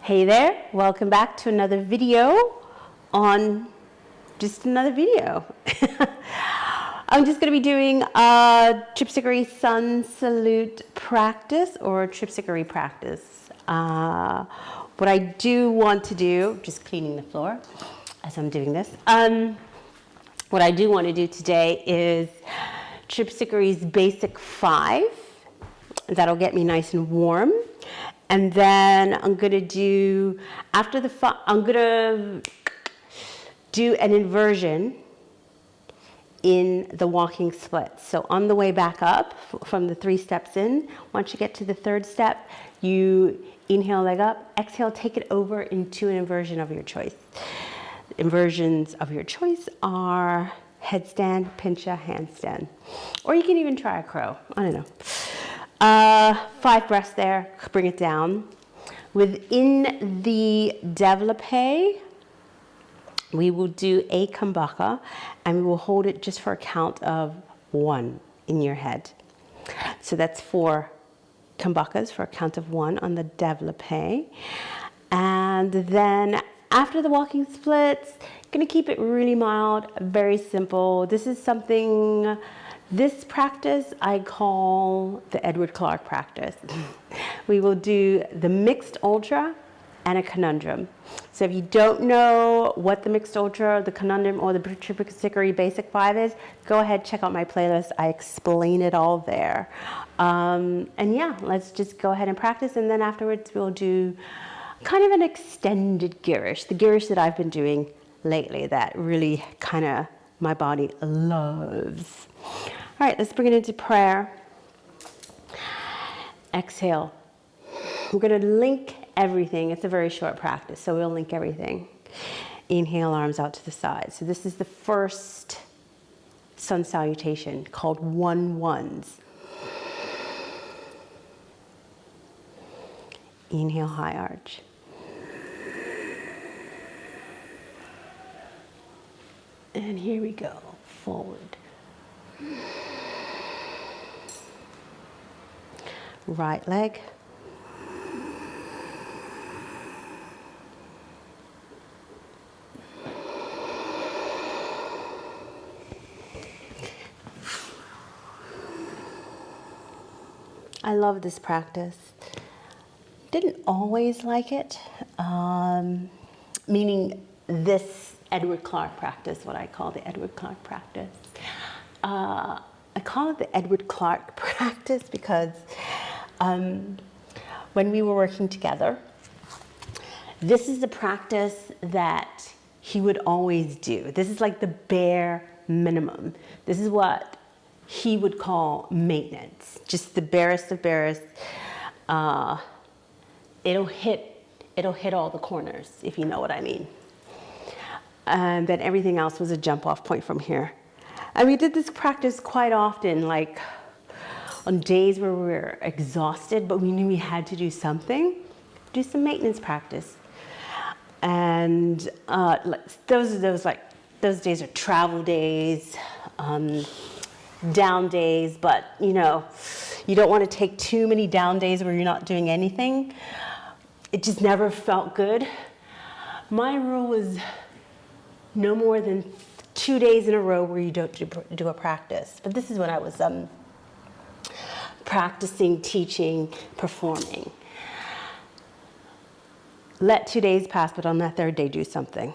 Hey there, welcome back to another video on just another video. I'm just going to be doing a Tripsichore sun salute practice or Tripsichore practice. What I do want to do, just cleaning the floor as I'm doing this. What I do want to do today is Tripsichore's basic 5. That'll get me nice and warm. And then I'm gonna do, after the, I'm gonna do an inversion in the walking split. So on the way back up from the 3 steps in, once you get to the 3rd step, you inhale, leg up, exhale, take it over into an inversion of your choice. Inversions of your choice are headstand, pincha, handstand. Or you can even try a crow, I don't know. 5 breaths there, bring it down. Within the développé, we will do a kumbhaka and we will hold it just for a count of 1 in your head. So that's 4 kumbhakas for a count of 1 on the développé. And then after the walking splits, gonna keep it really mild, very simple. This is something, this practice I call the Edward Clark practice. We will do the mixed ultra and a conundrum. So if you don't know what the mixed ultra, the conundrum, or the Tripsichore basic 5 is, go ahead, check out my playlist. I explain it all there. And yeah, let's just go ahead and practice. And then afterwards we'll do kind of an extended girish, the girish that I've been doing lately that really kind of my body loves. All right, let's bring it into prayer. Exhale. We're going to link everything. It's a very short practice, so we'll link everything. Inhale, arms out to the side. So this is the first sun salutation called 1-1s. Inhale, high arch. And here we go, forward. Right leg. I love this practice. Didn't always like it, meaning this Edward Clark practice, what I call the Edward Clark practice. I call it the Edward Clark practice because when we were working together, this is the practice that he would always do. This is like the bare minimum. This is what he would call maintenance, just the barest of barest. It'll hit all the corners, if you know what I mean. And then everything else was a jump off point from here. And we did this practice quite often, like on days where we were exhausted, but we knew we had to do something, do some maintenance practice. And those days are travel days, down days, but you know, you don't want to take too many down days where you're not doing anything. It just never felt good. My rule was no more than 2 days in a row where you don't do a practice. But this is when I was practicing, teaching, performing. Let 2 days pass, but on that 3rd day, do something.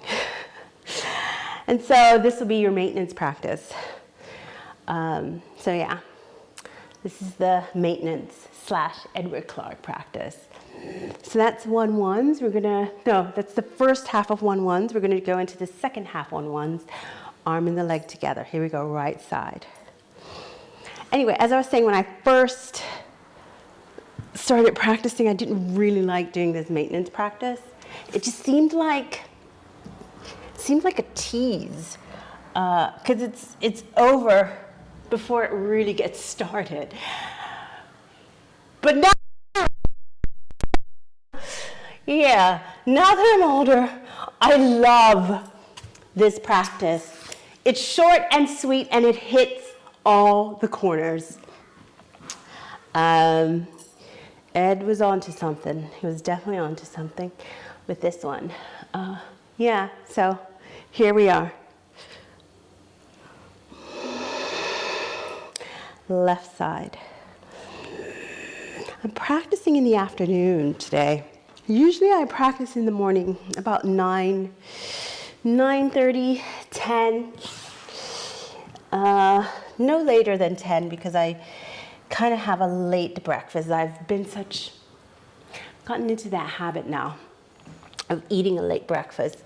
And so this will be your maintenance practice. So yeah, this is the maintenance / Edward Clark practice. So that's 1-1s. That's the first half of 1-1s. We're gonna go into the second half 1-1s, arm and the leg together. Here we go, right side. Anyway, as I was saying, when I first started practicing, I didn't really like doing this maintenance practice. It just seemed like a tease, because it's over before it really gets started. But now, yeah, now that I'm older, I love this practice. It's short and sweet and it hits all the corners. Ed was onto something. He was definitely onto something with this one. Yeah, so here we are. Left side. I'm practicing in the afternoon today. Usually I practice in the morning about 9:30, 10. No later than 10 because I kind of have a late breakfast. I've gotten into that habit now of eating a late breakfast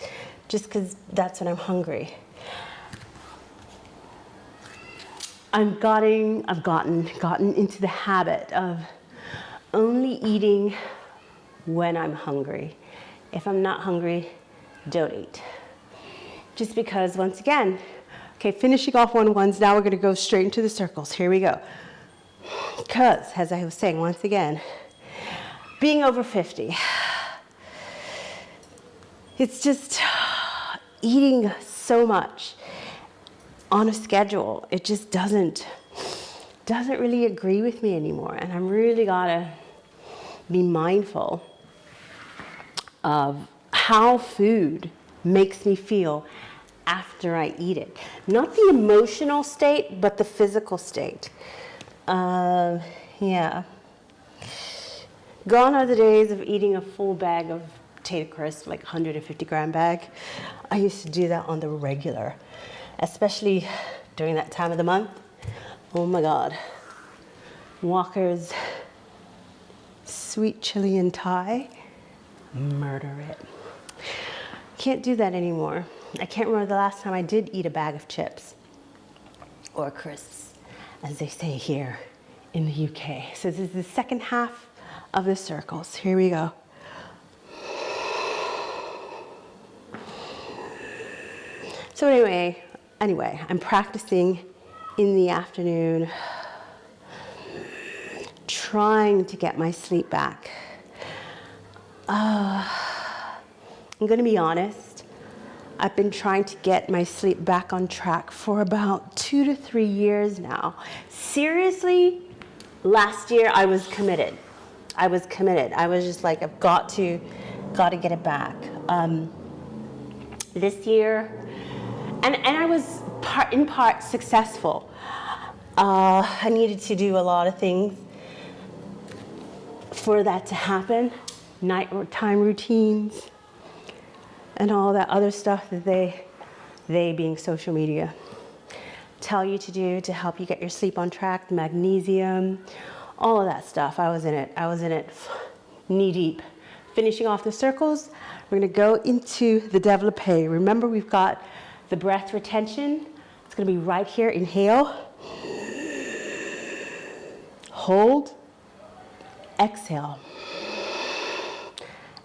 just because that's when I'm hungry. I've gotten into the habit of only eating when I'm hungry. If I'm not hungry, don't eat. Just because, once again, okay, finishing off 1-1s, now we're gonna go straight into the circles. Here we go. Because, as I was saying, once again, being over 50, it's just eating so much on a schedule. It just doesn't really agree with me anymore. And I'm really gotta be mindful of how food makes me feel after I eat it. Not the emotional state, but the physical state. Yeah. Gone are the days of eating a full bag of potato crisps, like 150-gram bag. I used to do that on the regular, especially during that time of the month. Oh my God. Walker's sweet chili and Thai, murder it. Can't do that anymore. I can't remember the last time I did eat a bag of chips or crisps, as they say here in the UK. So this is the second half of the circles. Here we go. So anyway, I'm practicing in the afternoon, trying to get my sleep back. I'm gonna be honest, I've been trying to get my sleep back on track for about 2 to 3 years now. Seriously, last year I was committed. I was just like, I've got to get it back. This year, and I was in part successful. I needed to do a lot of things for that to happen, nighttime routines, and all that other stuff that they being social media, tell you to do to help you get your sleep on track, the magnesium, all of that stuff. I was in it knee deep. Finishing off the circles, we're gonna go into the développé. Remember, we've got the breath retention. It's gonna be right here, inhale, hold, exhale.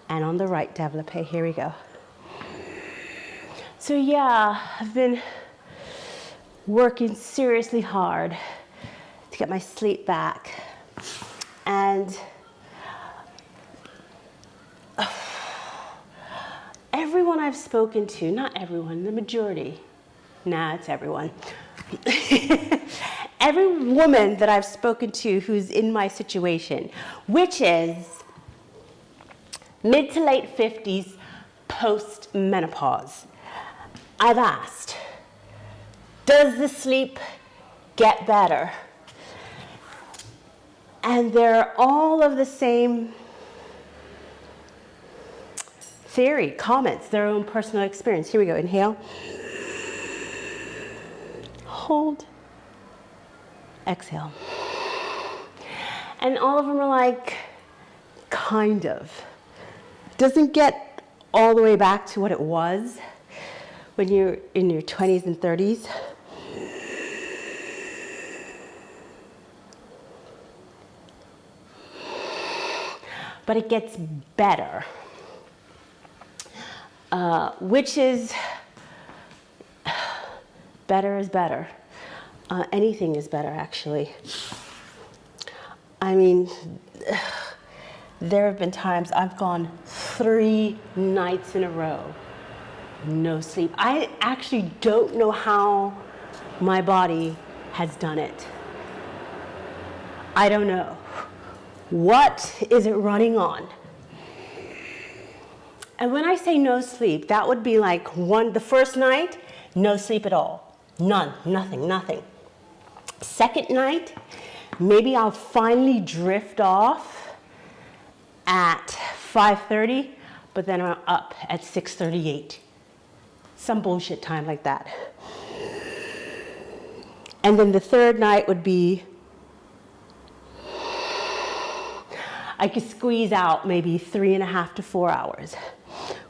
And on the right, développé, here we go. So yeah, I've been working seriously hard to get my sleep back. And everyone I've spoken to, not everyone, the majority, it's everyone. Every woman that I've spoken to who's in my situation, which is mid to late 50s, post-menopause, I've asked, does the sleep get better? And they're all of the same theory, comments, their own personal experience. Here we go, inhale, hold, exhale. And all of them are like, kind of. Doesn't get all the way back to what it was when you're in your 20s and 30s. But it gets better, which is, better is better. Anything is better, actually. I mean, there have been times I've gone 3 nights in a row, no sleep. I actually don't know how my body has done it. I don't know. What is it running on? And when I say no sleep, that would be like the first night, no sleep at all. None, nothing. Second night, maybe I'll finally drift off at 5:30, but then I'm up at 6:38. Some bullshit time like that. And then the third night would be, I could squeeze out maybe 3.5 to 4 hours,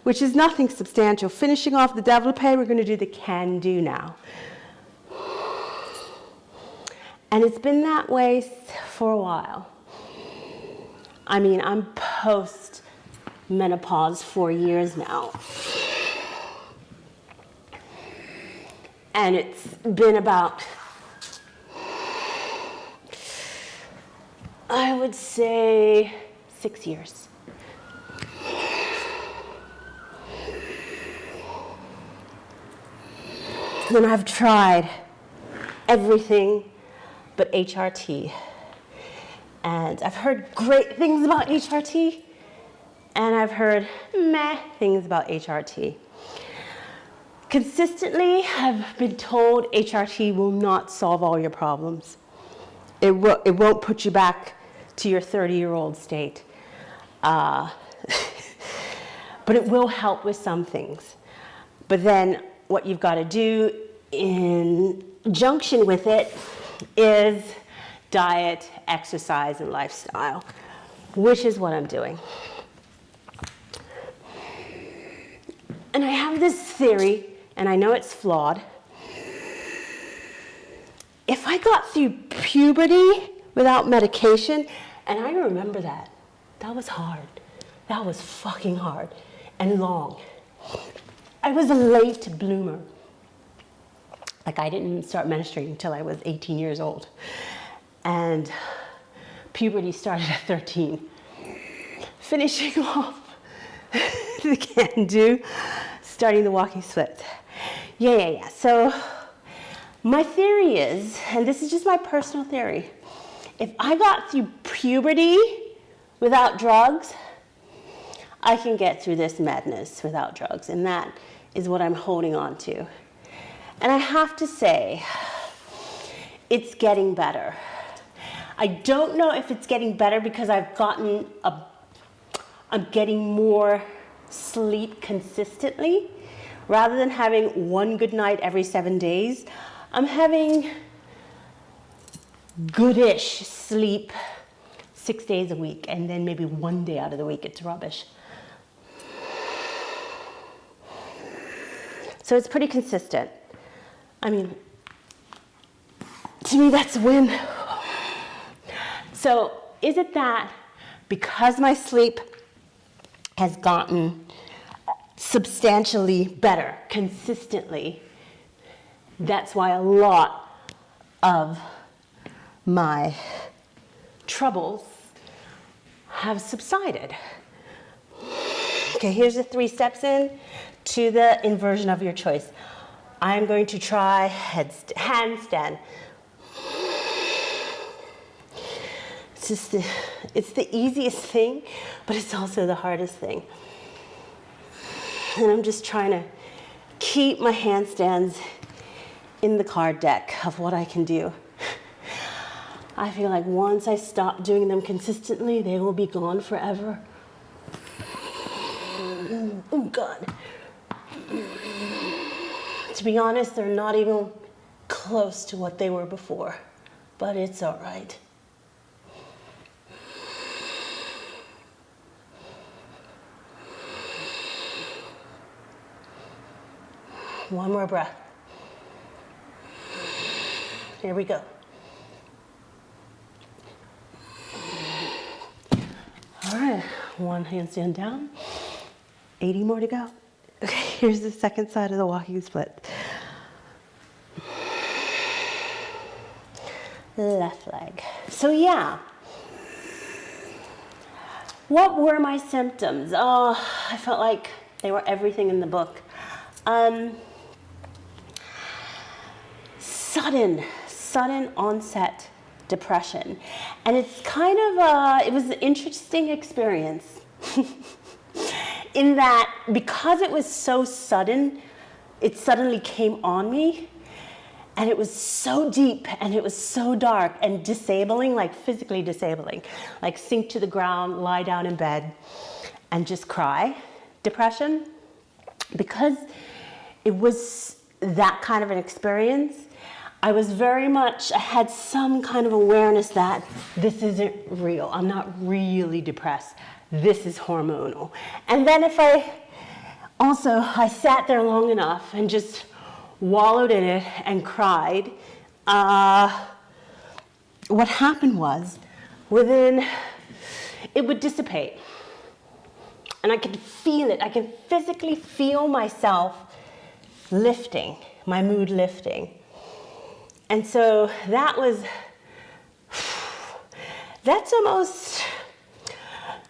which is nothing substantial. Finishing off the développé, we're going to do the can-do now. And it's been that way for a while. I mean, I'm post-menopause 4 years now. And it's been about, I would say, 6 years. And I've tried everything but HRT. And I've heard great things about HRT, and I've heard meh things about HRT. Consistently, I've been told HRT will not solve all your problems. It won't put you back to your 30-year-old state. But it will help with some things. But then what you've got to do in junction with it is diet, exercise, and lifestyle, which is what I'm doing. And I have this theory, and I know it's flawed. If I got through puberty without medication, and I remember that was hard. That was fucking hard and long. I was a late bloomer. Like, I didn't start menstruating until I was 18 years old. And puberty started at 13. Finishing off the can-do, starting the walking split. Yeah. So my theory is, and this is just my personal theory, if I got through puberty without drugs, I can get through this madness without drugs. And that is what I'm holding on to. And I have to say, it's getting better. I don't know if it's getting better because I'm getting more sleep consistently. Rather than having one good night every 7 days, I'm having goodish sleep 6 days a week, and then maybe 1 day out of the week it's rubbish. So it's pretty consistent. I mean, to me, that's a win. So is it that because my sleep has gotten substantially better consistently, that's why a lot of my troubles have subsided? Okay, here's the 3 steps in to the inversion of your choice. I'm going to try handstand. It's the easiest thing, but it's also the hardest thing. And I'm just trying to keep my handstands in the card deck of what I can do. I feel like once I stop doing them consistently, they will be gone forever. Oh, God. To be honest, they're not even close to what they were before, but it's all right. One more breath. Here we go. All right, one handstand down, 80 more to go. Okay, here's the second side of the walking split. Left leg. So yeah, what were my symptoms? Oh, I felt like they were everything in the book. Sudden onset depression. And it's kind of it was an interesting experience in that because it was so sudden, it suddenly came on me, and it was so deep and it was so dark and disabling, like physically disabling, like sink to the ground, lie down in bed and just cry depression. Because it was that kind of an experience, I had some kind of awareness that this isn't real. I'm not really depressed. This is hormonal. And then I sat there long enough and just wallowed in it and cried. What happened was, it would dissipate. And I could feel it. I could physically feel myself lifting, my mood lifting. And so that's almost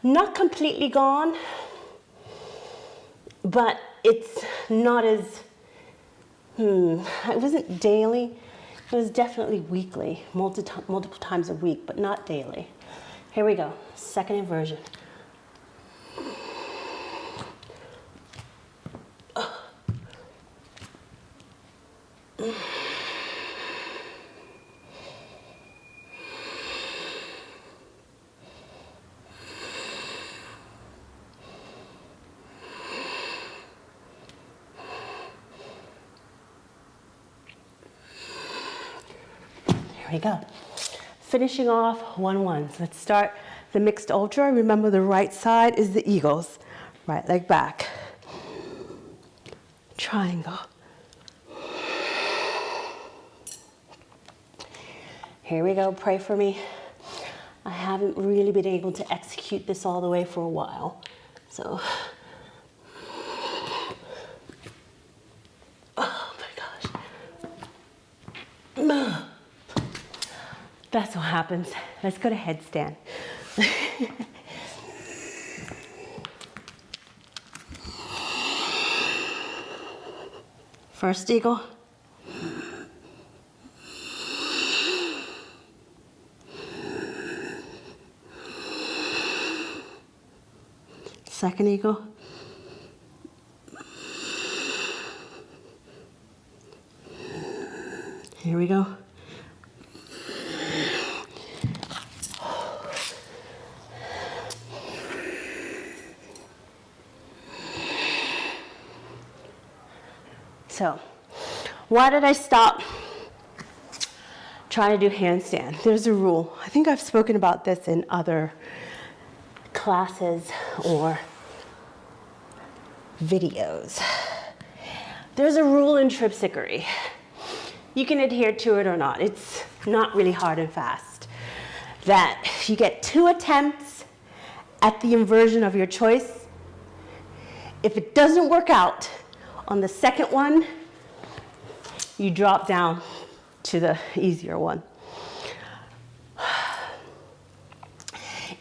not completely gone, but it's not as, it wasn't daily. It was definitely weekly, multiple times a week, but not daily. Here we go, second inversion. Here we go. Finishing off 1-1s. Let's start the mixed ultra. Remember, the right side is the eagles. Right leg back. Triangle. Here we go. Pray for me. I haven't really been able to execute this all the way for a while. So, oh my gosh. That's what happens. Let's go to headstand. First eagle. Second eagle. Here we go. So, why did I stop trying to do handstand? There's a rule. I think I've spoken about this in other classes or videos. There's a rule in Tripsichore. You can adhere to it or not. It's not really hard and fast. That you get 2 attempts at the inversion of your choice. If it doesn't work out on the second one, you drop down to the easier one.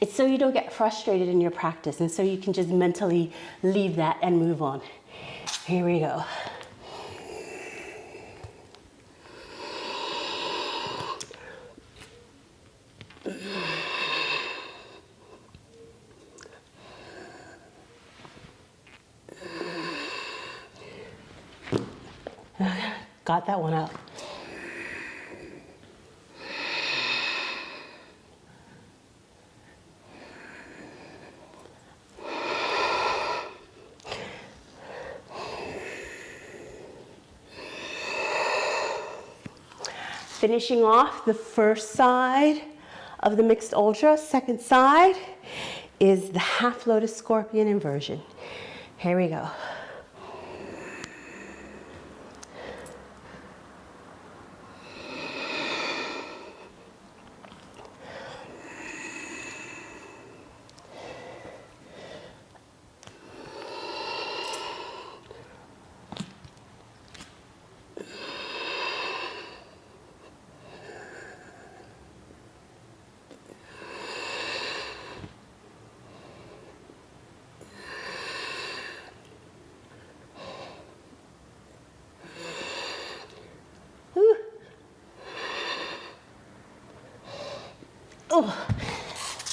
It's so you don't get frustrated in your practice, and so you can just mentally leave that and move on. Here we go. Got that one out. Finishing off the first side of the mixed ultra, second side is the half lotus scorpion inversion. Here we go.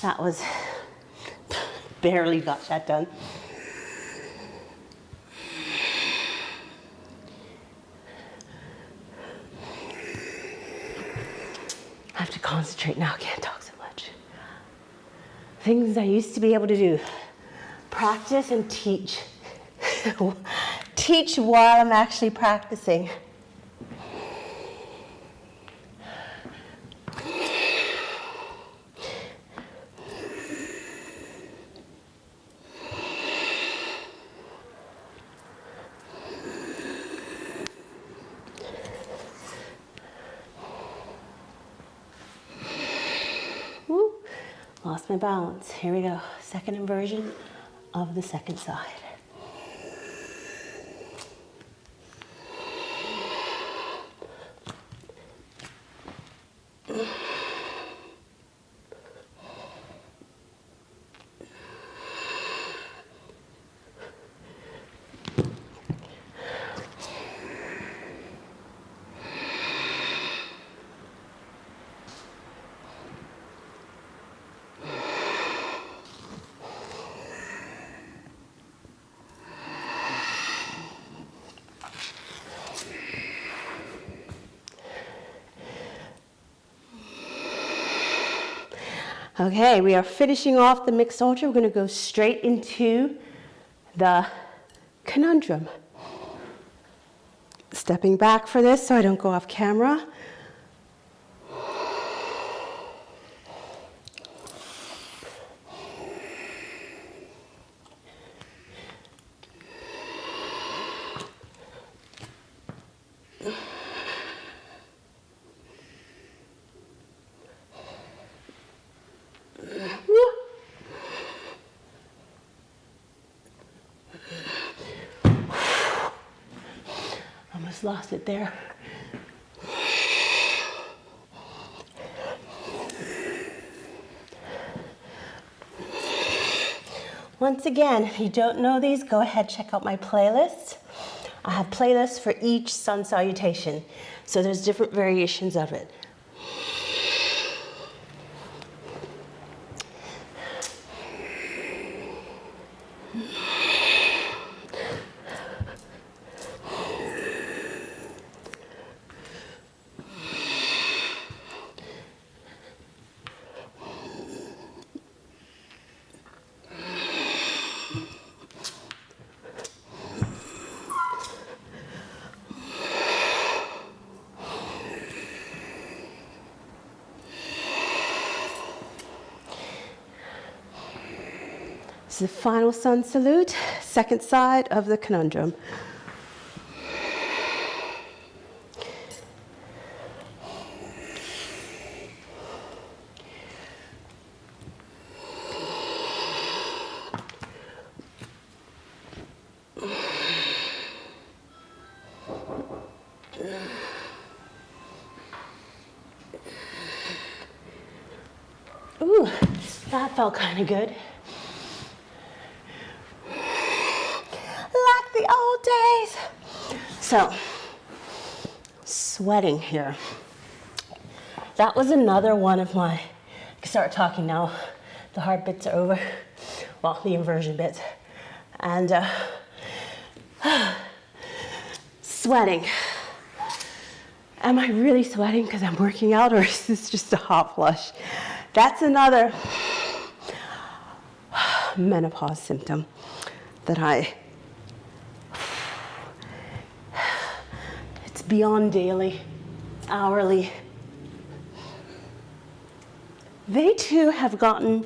That was, barely got that done. I have to concentrate now, I can't talk so much. Things I used to be able to do. Practice and teach. Teach while I'm actually practicing. Woo. Lost my balance. Here we go. Second inversion of the second side. Okay, we are finishing off the mixed ultra. We're going to go straight into the conundrum. Stepping back for this so I don't go off camera. Almost lost it there. Once again, if you don't know these, go ahead, check out my playlist. I have playlists for each sun salutation, so there's different variations of it. This is the final sun salute, second side of the conundrum. Ooh, that felt kind of good. Like the old days. So, sweating here. That was another one of my, I can start talking now. The hard bits are over. Well, the inversion bits. And sweating. Am I really sweating because I'm working out, or is this just a hot flush? That's another menopause symptom that it's beyond daily, hourly. They too have gotten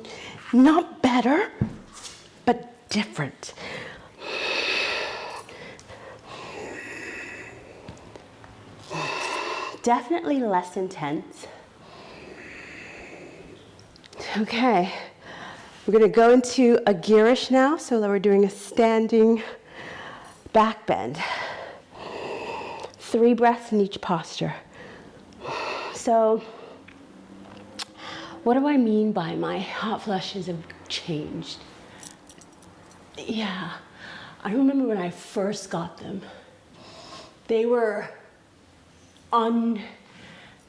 not better, but different. Definitely less intense. Okay, we're going to go into a girish now, so that we're doing a standing back bend. 3 breaths in each posture. So, what do I mean by my hot flushes have changed? Yeah, I remember when I first got them. They were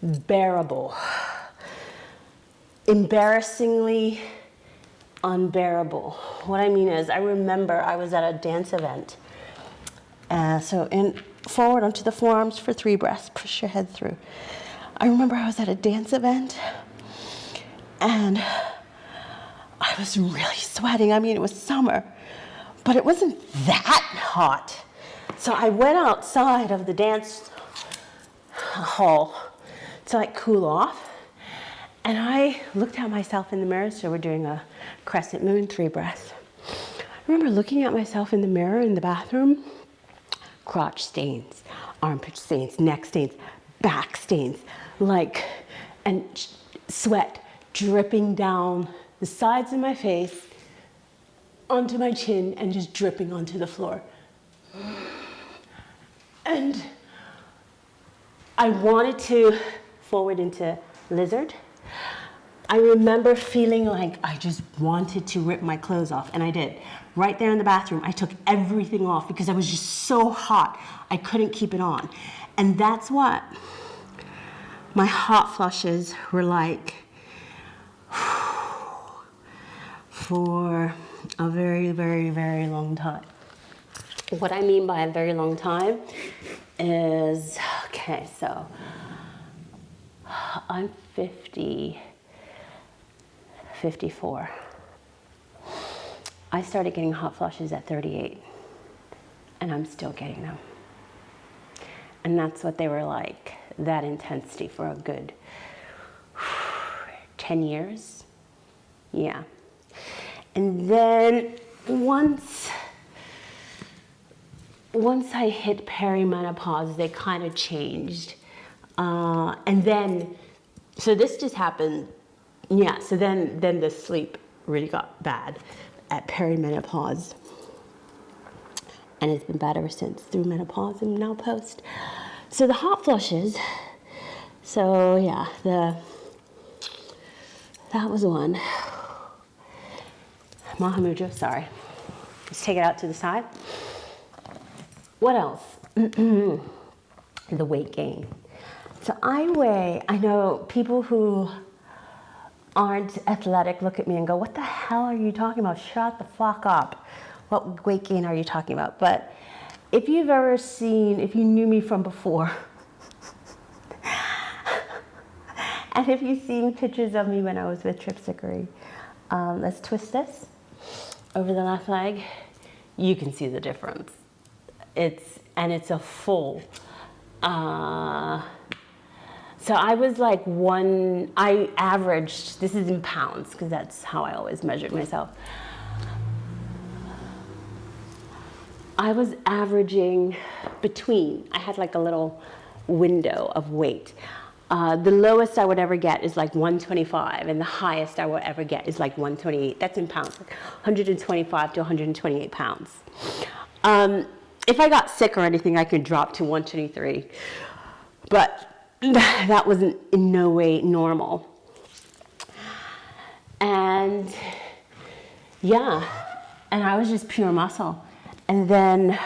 unbearable. Embarrassingly unbearable. What I mean is, I remember I was at a dance event. Forward onto the forearms for 3 breaths, push your head through. I remember I was at a dance event and I was really sweating. I mean, it was summer, but it wasn't that hot. So I went outside of the dance hall to like cool off. And I looked at myself in the mirror. So we're doing a crescent moon, 3 breaths. I remember looking at myself in the mirror in the bathroom, crotch stains, armpit stains, neck stains, back stains, and sweat dripping down the sides of my face onto my chin and just dripping onto the floor. And I wanted to forward into lizard. I remember feeling like I just wanted to rip my clothes off, and I did. Right there in the bathroom, I took everything off because I was just so hot, I couldn't keep it on. And that's what my hot flushes were like for a very, very, very long time. What I mean by a very long time is, okay, so I'm 54. I started getting hot flushes at 38, and I'm still getting them. And that's what they were like, that intensity for a good 10 years. Yeah. And then once I hit perimenopause, they kind of changed. And then, so this just happened. Yeah, so then the sleep really got bad at perimenopause. And it's been bad ever since, through menopause and now post. So the hot flushes, so yeah, that was one. Mahamudra, sorry. Let's take it out to the side. What else? The weight gain. So I know people who aren't athletic look at me and go, what the hell are you talking about? Shut the fuck up. What weight gain are you talking about? But if you knew me from before, and if you've seen pictures of me when I was with Tripsichore, let's twist this over the left leg. You can see the difference. It's a full. So I was like I averaged, this is in pounds, because that's how I always measured myself. I was averaging I had like a little window of weight. The lowest I would ever get is like 125, and the highest I would ever get is like 128. That's in pounds, like 125 to 128 pounds. If I got sick or anything, I could drop to 123, but that wasn't in no way normal. And yeah, and I was just pure muscle. And then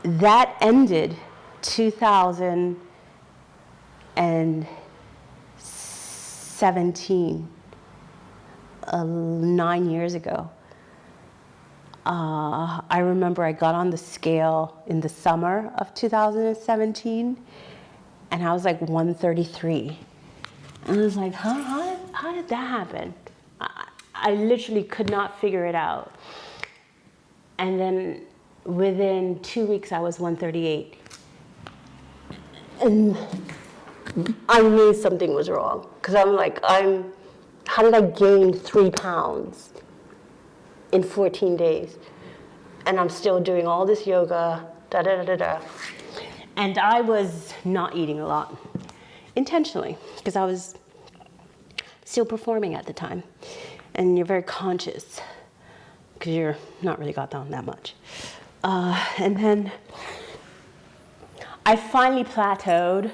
that ended 2017, 9 years ago. I remember I got on the scale in the summer of 2017, and I was like 133. And I was like, how did that happen? I literally could not figure it out. And then within 2 weeks, I was 138. And I knew something was wrong, because I'm like, how did I gain 3 pounds in 14 days? And I'm still doing all this yoga, And I was not eating a lot, intentionally, because I was still performing at the time. And you're very conscious, because you're not really got down that much. And then I finally plateaued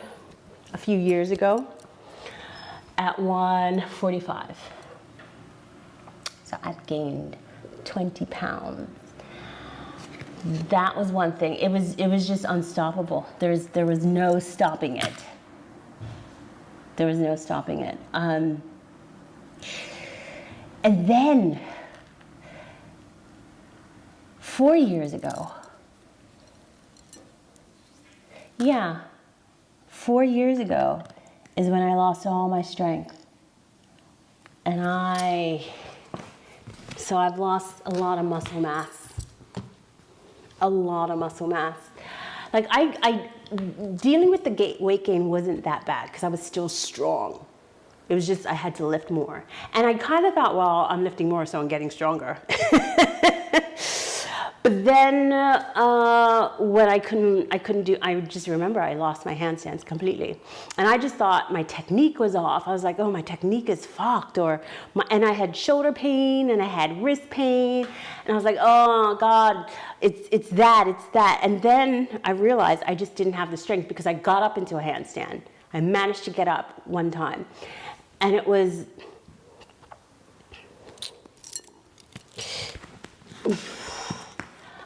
a few years ago at 145. So I've gained 20 pounds. That was one thing. It was just unstoppable. There was no stopping it. There was no stopping it. And then 4 years ago, 4 years ago is when I lost all my strength. And so I've lost a lot of muscle mass. A lot of muscle mass. Like dealing with the weight gain wasn't that bad because I was still strong. It was just I had to lift more. And I kind of thought, well, I'm lifting more, so I'm getting stronger. But then what I couldn't do, I just remember I lost my handstands completely. And I just thought my technique was off. I was like, oh, my technique is fucked. And I had shoulder pain and I had wrist pain. And I was like, oh God, it's that. And then I realized I just didn't have the strength because I got up into a handstand. I managed to get up one time. And it was,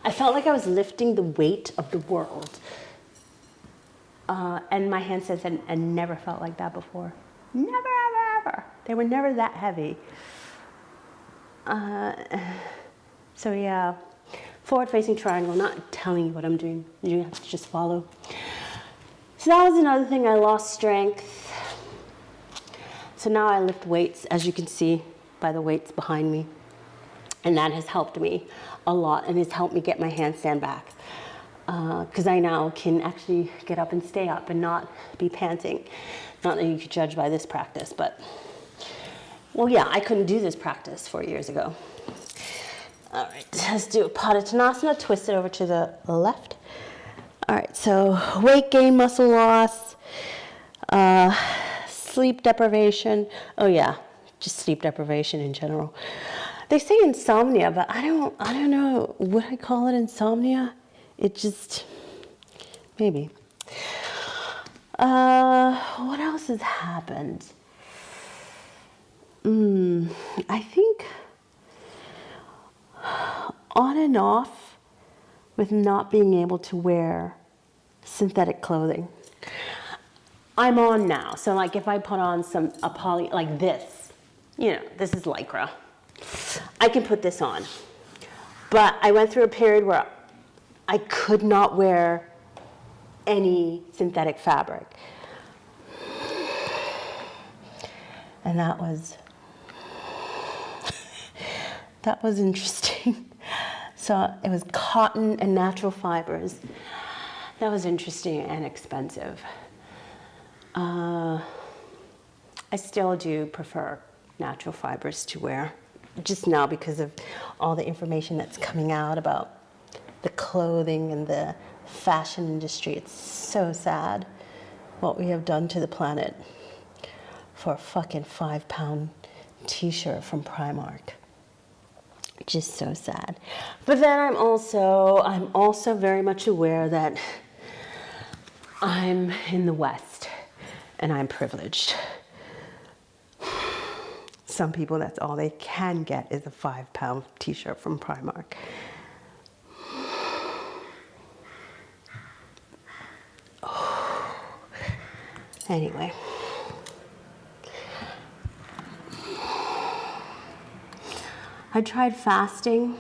I felt like I was lifting the weight of the world. And my handstands had never felt like that before. Never, ever, ever. They were never that heavy. So yeah, forward-facing triangle, not telling you what I'm doing. You have to just follow. So that was another thing, I lost strength. So now I lift weights, as you can see by the weights behind me. And that has helped me a lot and has helped me get my handstand back. Because I now can actually get up and stay up and not be panting. Not that you could judge by this practice, but, well, yeah, I couldn't do this practice 4 years ago. All right, let's do a Padottanasana, twist it over to the left. All right, so weight gain, muscle loss, sleep deprivation. Oh yeah, just sleep deprivation in general. They say insomnia, but I don't know. Would I call it insomnia? It just, maybe. What else has happened? I think on and off with not being able to wear synthetic clothing. I'm on now, so like if I put on a poly, like this, this is Lycra. I can put this on. But I went through a period where I could not wear any synthetic fabric. And that was interesting. So it was cotton and natural fibers. That was interesting and expensive. I still do prefer natural fibers to wear, just now because of all the information that's coming out about the clothing and the fashion industry. It's so sad what we have done to the planet for a fucking 5-pound t-shirt from Primark. Just so sad. But then I'm also very much aware that I'm in the West and I'm privileged. Some people, that's all they can get is a 5-pound t-shirt from Primark. Anyway. I tried fasting,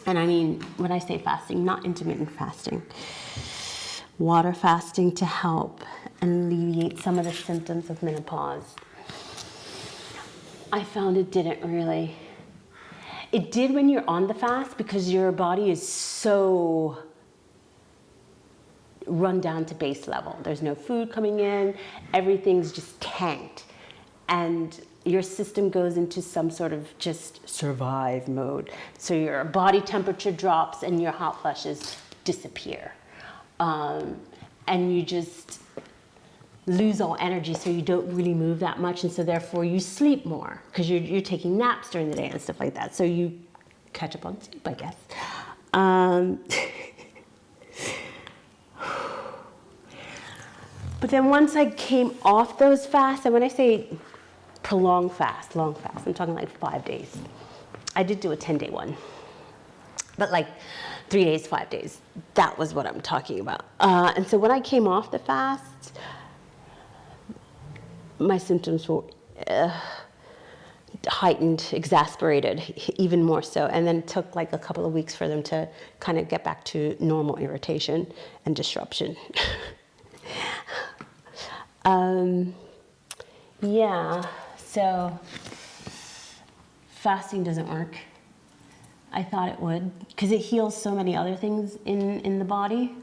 and I mean, when I say fasting, not intermittent fasting, water fasting to help alleviate some of the symptoms of menopause. I found it didn't really. It did when you're on the fast because your body is so run down to base level. There's no food coming in, everything's just tanked. And your system goes into some sort of just survive mode. So your body temperature drops and your hot flushes disappear. And you just lose all energy, so you don't really move that much, and so therefore you sleep more because you're taking naps during the day and stuff like that. So you catch up on sleep, I guess. But then once I came off those fasts, and when I say prolonged fast, long fast, I'm talking like 5 days. I did do a 10-day one, but like 3 days, 5 days. That was what I'm talking about. And so when I came off the fast, my symptoms were heightened, exasperated, even more so. And then it took like a couple of weeks for them to kind of get back to normal irritation and disruption. Yeah, so fasting doesn't work. I thought it would, because it heals so many other things in the body.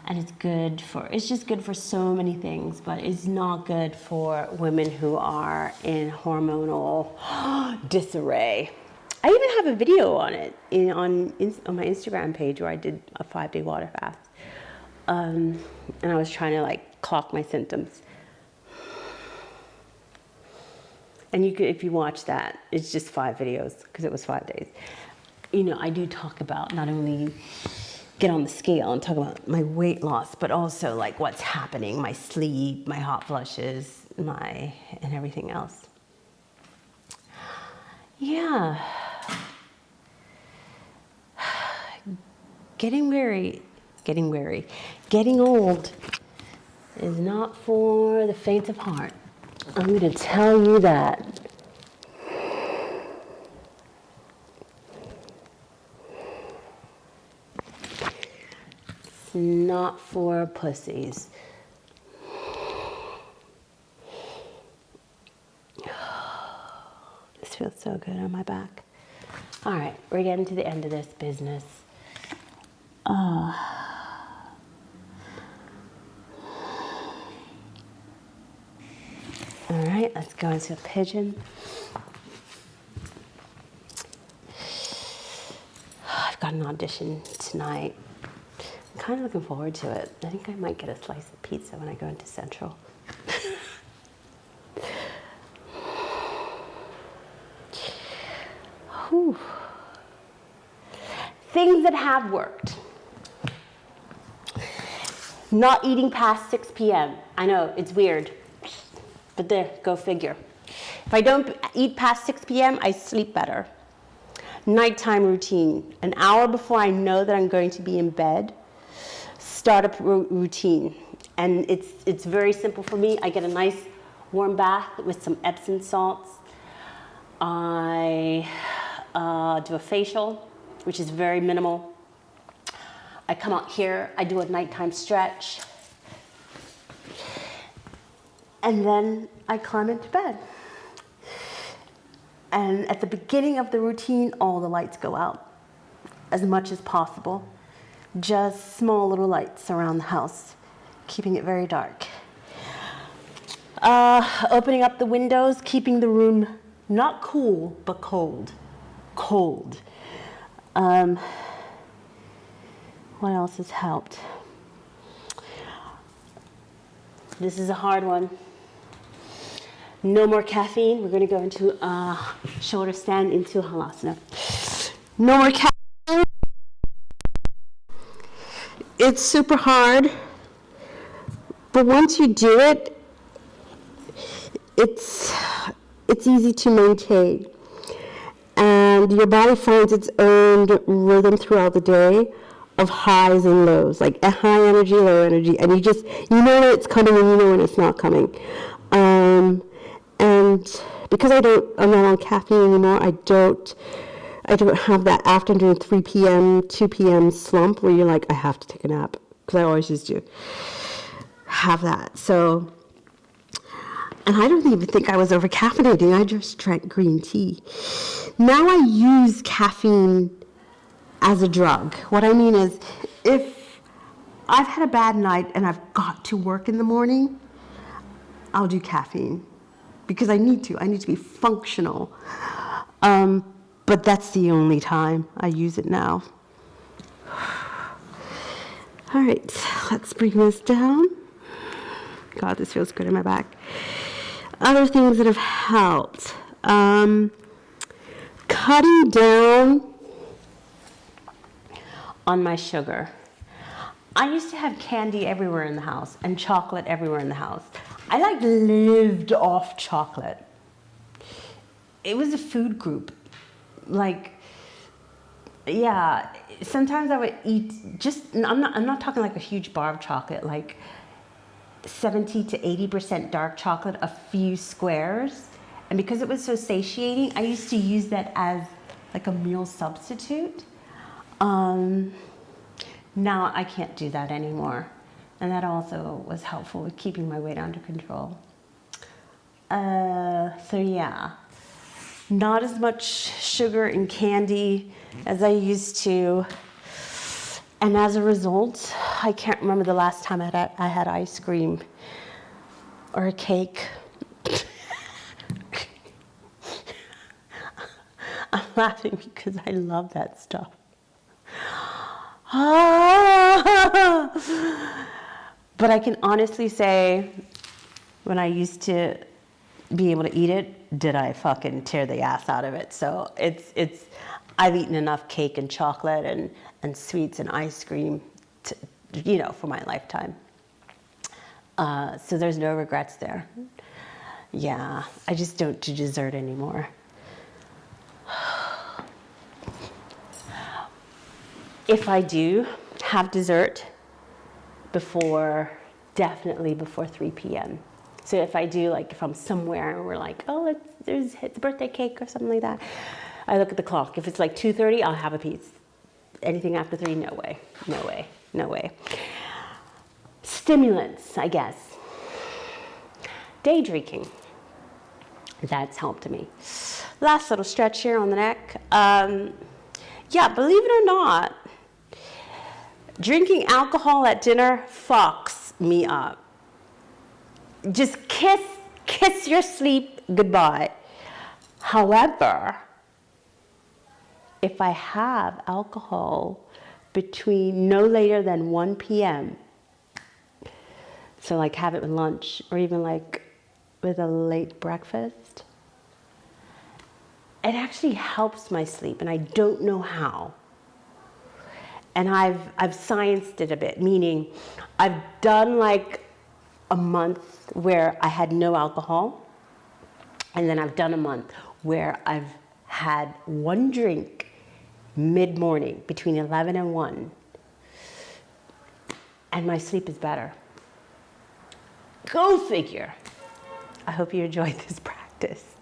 And it's just good for so many things, but it's not good for women who are in hormonal disarray. I even have a video on it on my Instagram page where I did a 5-day water fast. And I was trying to like clock my symptoms. And you could, if you watch that, it's just 5 videos because it was 5 days. You know, I do talk about not only get on the scale and talk about my weight loss, but also like what's happening, my sleep, my hot flushes, and everything else. Yeah. Getting old is not for the faint of heart. I'm going to tell you that. It's not for pussies. This feels so good on my back. All right, we're getting to the end of this business. All right, let's go into a pigeon. I've got an audition tonight. I'm kind of looking forward to it. I think I might get a slice of pizza when I go into Central. Whew. Things that have worked. Not eating past 6 p.m. I know, it's weird. But there, go figure. If I don't eat past 6 p.m., I sleep better. Nighttime routine. An hour before I know that I'm going to be in bed, start a routine. And it's very simple for me. I get a nice warm bath with some Epsom salts. I do a facial, which is very minimal. I come out here, I do a nighttime stretch. And then I climb into bed. And at the beginning of the routine, all the lights go out as much as possible. Just small little lights around the house, keeping it very dark. Opening up the windows, keeping the room not cool, but cold. Cold. What else has helped? This is a hard one. No more caffeine. We're going to go into shoulder stand into halasana. No more caffeine. It's super hard, but once you do it, it's easy to maintain. And your body finds its own rhythm throughout the day of highs and lows, like a high energy, low energy, and you know when it's coming and you know when it's not coming. And because I'm not on caffeine anymore, I don't have that afternoon 3 p.m., 2 p.m. slump where you're like, I have to take a nap, because I always used to have that. So, and I don't even think I was over caffeinating. I just drank green tea. Now I use caffeine as a drug. What I mean is, if I've had a bad night and I've got to work in the morning, I'll do caffeine because I need to be functional. But that's the only time I use it now. All right, let's bring this down. God, this feels good in my back. Other things that have helped. Cutting down on my sugar. I used to have candy everywhere in the house and chocolate everywhere in the house. I lived off chocolate. It was a food group. Sometimes I would eat I'm not talking like a huge bar of chocolate, like 70 to 80% dark chocolate, a few squares, And because it was so satiating, I used to use that as like a meal substitute. Now I can't do that anymore. And that also was helpful with keeping my weight under control. So yeah, not as much sugar and candy as I used to. And as a result, I can't remember the last time I had ice cream or a cake. I'm laughing because I love that stuff. But I can honestly say, when I used to be able to eat it, did I fucking tear the ass out of it. So I've eaten enough cake and chocolate and sweets and ice cream to, for my lifetime. So there's no regrets there. Yeah, I just don't do dessert anymore. If I do have dessert definitely before 3 p.m. So if I do, like if I'm somewhere and we're like, oh, it's a birthday cake or something like that, I look at the clock. If it's like 2:30, I'll have a piece. Anything after 3, no way, no way, no way. Stimulants, I guess. Day drinking. That's helped me. Last little stretch here on the neck. Yeah, believe it or not, drinking alcohol at dinner fucks me up. Just kiss your sleep goodbye. However, if I have alcohol between no later than 1 p.m., so like have it with lunch or even like with a late breakfast, it actually helps my sleep, and I don't know how. And I've scienced it a bit, meaning I've done like a month where I had no alcohol, and then I've done a month where I've had one drink mid-morning between 11 and 1, and my sleep is better. Go figure. I hope you enjoyed this practice.